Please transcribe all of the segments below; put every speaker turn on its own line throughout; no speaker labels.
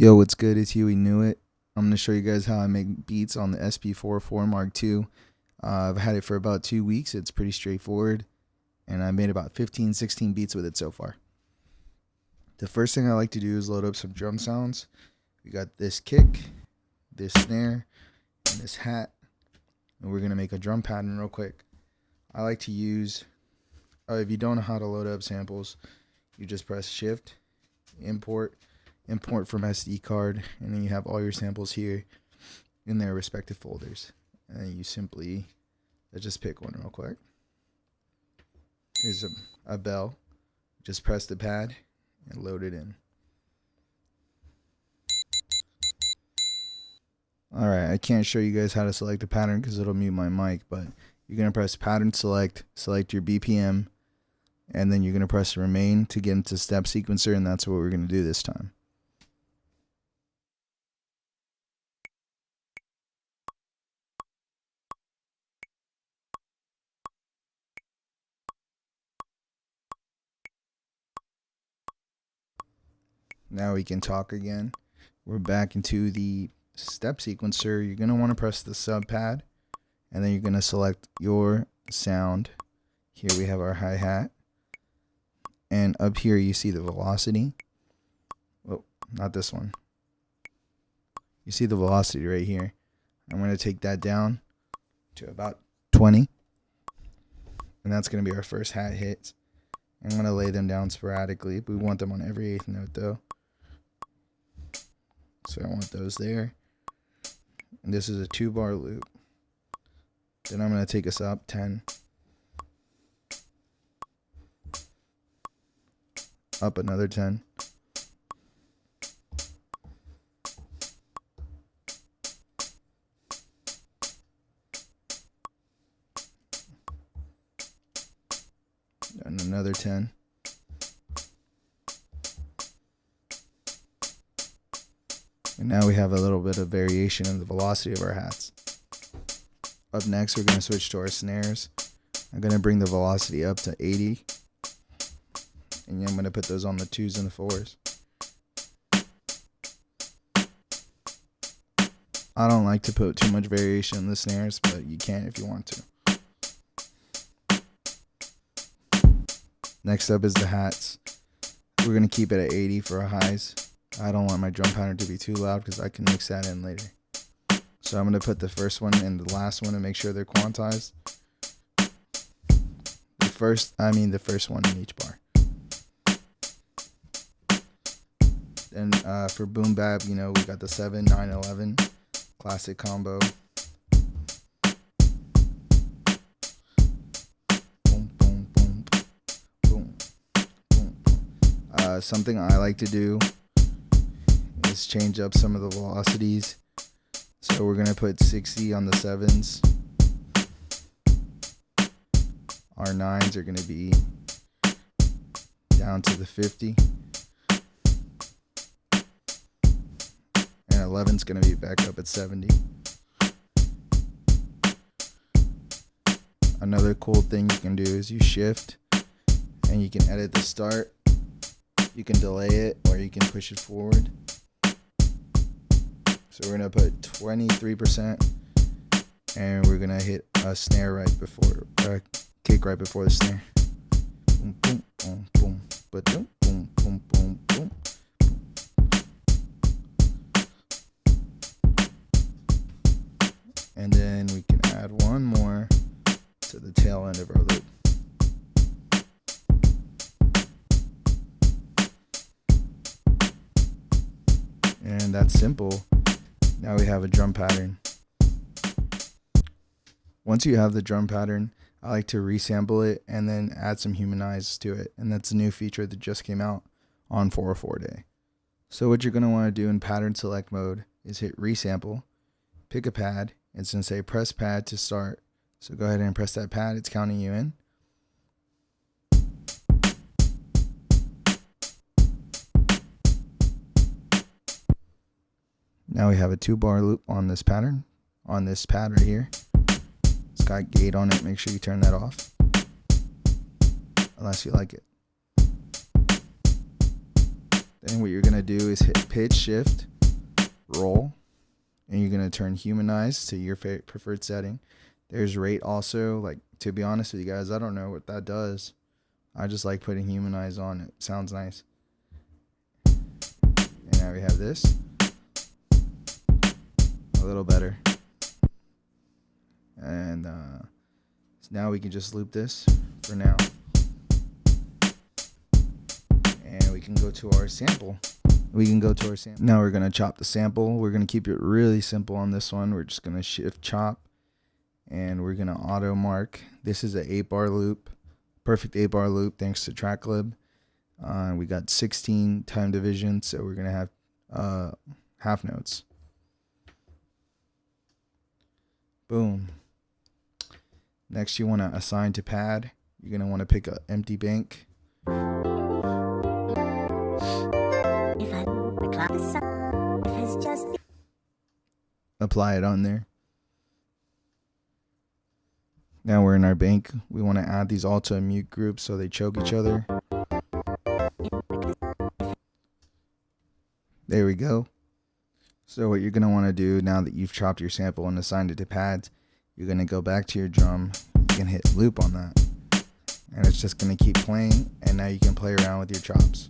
Yo, what's good? It's Huey Knew It. I'm going to show you guys how I make beats on the SP-404 MK2. I've had it for about 2 weeks. It's pretty straightforward, and I made about 15, 16 beats with it so far. The first thing I like to do is load up some drum sounds. We got this kick, this snare, and this hat, and we're going to make a drum pattern real quick. I like to use, if you don't know how to load up samples, you just press Shift, import from SD card, and then you have all your samples here in their respective folders. And then you simply, let's just pick one real quick. Here's a bell. Just press the pad and load it in. Alright, I can't show you guys how to select a pattern because it'll mute my mic, but you're going to press pattern select your BPM, and then you're going to press remain to get into step sequencer, and that's what we're going to do this time. Now we can talk again. We're back into the step sequencer. You're going to want to press the sub pad, and then you're going to select your sound. Here we have our hi-hat, and up here you see the velocity. Oh, not this one. You see the velocity right here. I'm going to take that down to about 20, and that's going to be our first hat hits. I'm going to lay them down sporadically. We want them on every eighth note though. So I want those there. And this is a 2-bar loop. Then I'm going to take us up 10. Up another 10. And another 10. And now we have a little bit of variation in the velocity of our hats. Up next, we're going to switch to our snares. I'm going to bring the velocity up to 80. And I'm going to put those on the 2s and the 4s. I don't like to put too much variation in the snares, but you can if you want to. Next up is the hats. We're going to keep it at 80 for our highs. I don't want my drum pattern to be too loud because I can mix that in later. So I'm going to put the first one and the last one to make sure they're quantized. The first one in each bar. Then for boom bap, we got the 7, 9, 11 classic combo. Boom, boom, boom, boom, boom. Something I like to do is change up some of the velocities. So we're going to put 60 on the 7s. Our 9s are going to be down to the 50. And 11's going to be back up at 70. Another cool thing you can do is you shift and you can edit the start. You can delay it or you can push it forward. So we're going to put 23%, and we're going to hit a snare right before, kick right before the snare. Boom, boom, boom, boom, boom, boom, boom, boom, boom. And then we can add one more to the tail end of our loop. And that's simple. Now we have a drum pattern. Once you have the drum pattern, I like to resample it and then add some humanize to it. And that's a new feature that just came out on 404 Day. So what you're going to want to do in pattern select mode is hit resample, pick a pad. It's going to say press pad to start. So go ahead and press that pad. It's counting you in. Now we have a 2-bar loop on this pattern, on this pad right here. It's got gate on it. Make sure you turn that off, unless you like it. And what you're going to do is hit pitch, shift, roll, and you're going to turn humanize to your preferred setting. There's rate also. Like, to be honest with you guys, I don't know what that does. I just like putting humanize on. It sounds nice. And now we have this. A little better. And so now we can just loop this for now. And we can go to our sample. Now we're going to chop the sample. We're going to keep it really simple on this one. We're just going to shift chop. And we're going to auto mark. This is an 8-bar loop. Perfect 8-bar loop thanks to TrackLib. We got 16 time division, so we're going to have half notes. Boom. Next, you want to assign to pad. You're going to want to pick an empty bank. Apply it on there. Now we're in our bank. We want to add these all to a mute group so they choke each other. There we go. So what you're going to want to do now that you've chopped your sample and assigned it to pads, you're going to go back to your drum. You can hit loop on that. And it's just going to keep playing. And now you can play around with your chops.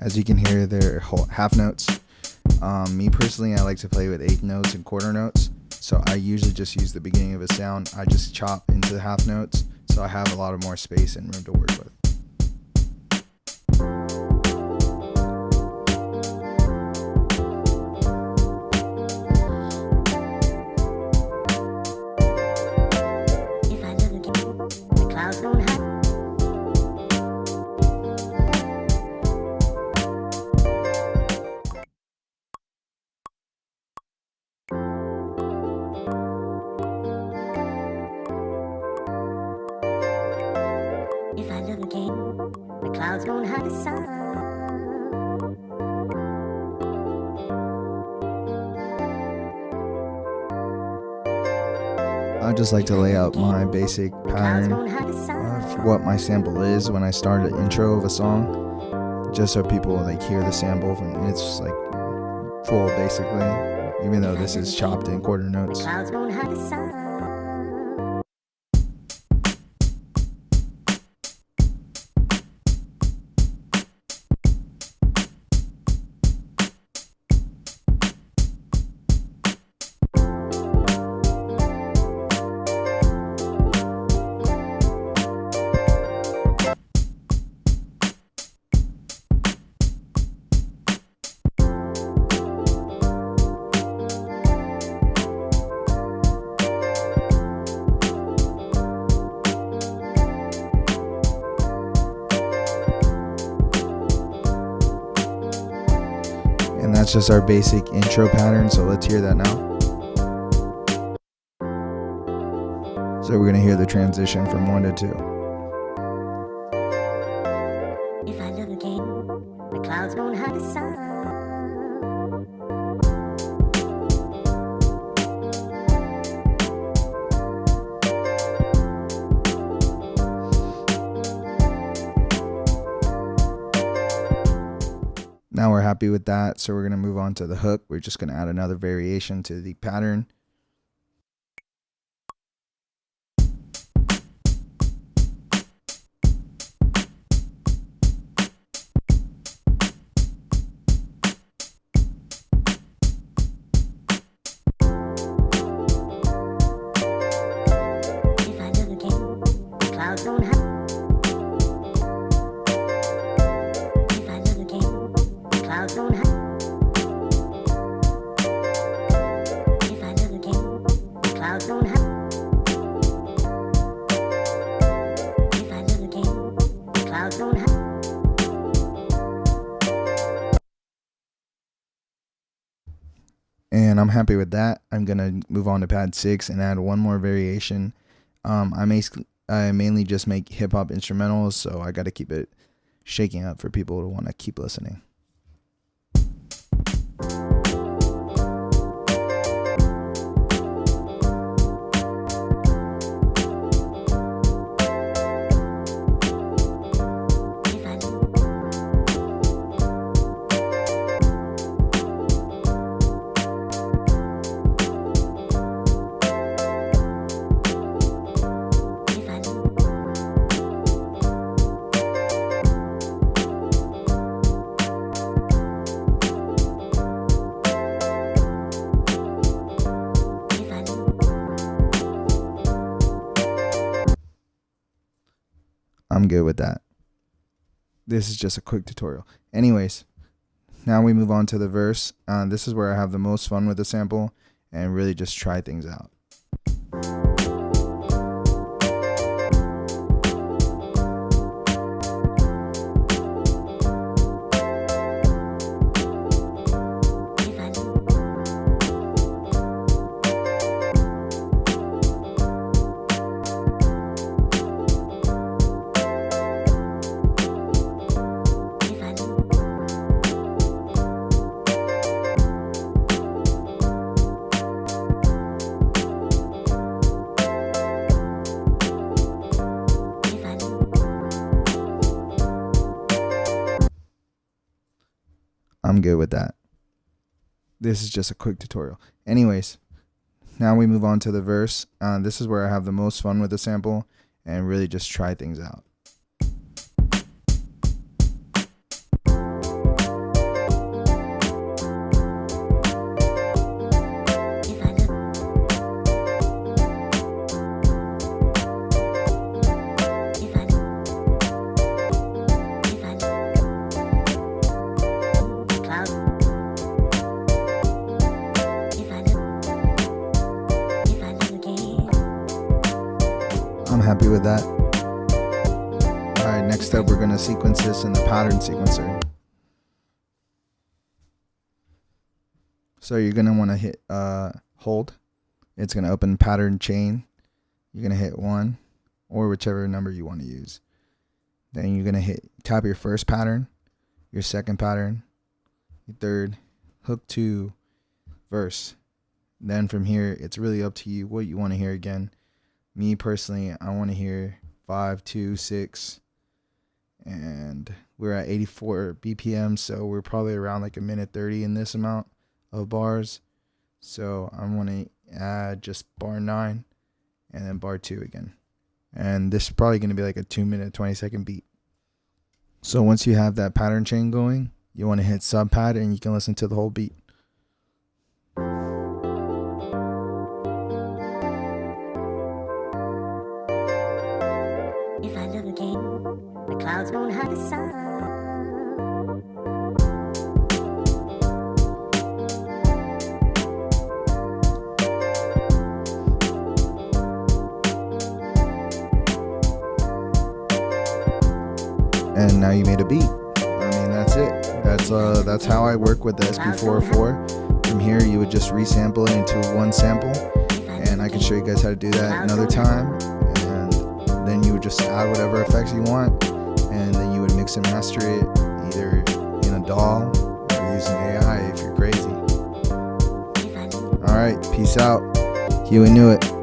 As you can hear, they're half notes. Me personally, I like to play with eighth notes and quarter notes. So I usually just use the beginning of a sound. I just chop into the half notes. So I have a lot of more space and room to work with.
If I look again, the clouds won't hide the sun.
I just like to lay out my basic pattern of what my sample is when I start an intro of a song, just so people like hear the sample and it's like full basically, even though this is chopped in quarter notes.
The clouds won't hide the sun.
And that's just our basic intro pattern, so let's hear that now. So we're going to hear the transition from 1 to 2.
If I look again, the clouds won't hide the sun.
Now we're happy with that, so we're going to move on to the hook. We're just going to add another variation to the pattern.
If I look again, the clouds won't hide. If I look again, the clouds won't hide. If I look again, the clouds won't hide. If I look again, the clouds won't hide.
And I'm happy with that. I'm going to move on to pad 6 and add one more variation. I mainly just make hip-hop instrumentals, so I got to keep it shaking up for people to want to keep listening. I'm good with that. This is just a quick tutorial. Anyways, now we move on to the verse. This is where I have the most fun with the sample and really just try things out. I'm good with that. This is just a quick tutorial. Anyways, now we move on to the verse. This is where I have the most fun with the sample and really just try things out. I'm happy with that. Alright, next up we're going to sequence this in the pattern sequencer. So you're going to want to hit hold. It's going to open pattern chain. You're going to hit 1 or whichever number you want to use. Then you're going to tap your first pattern, your second pattern, your third, hook to verse. Then from here, it's really up to you what you want to hear again. Me personally, I want to hear 5, 2, 6, and we're at 84 BPM, so we're probably around like a minute 30 in this amount of bars. So I want to add just bar 9 and then bar 2 again. And this is probably going to be like a 2-minute, 20-second beat. So once you have that pattern chain going, you want to hit sub pad and you can listen to the whole beat.
If I look again, the clouds won't hide the sun.
And now you made a beat. I mean, that's it. That's how I work with the SP-404. From here, you would just resample it into one sample, and I can show you guys how to do that another time. And then you would just add whatever effects you want, and then you would mix and master it either in a DAW or using AI if you're crazy. All right, peace out. Huey knew it.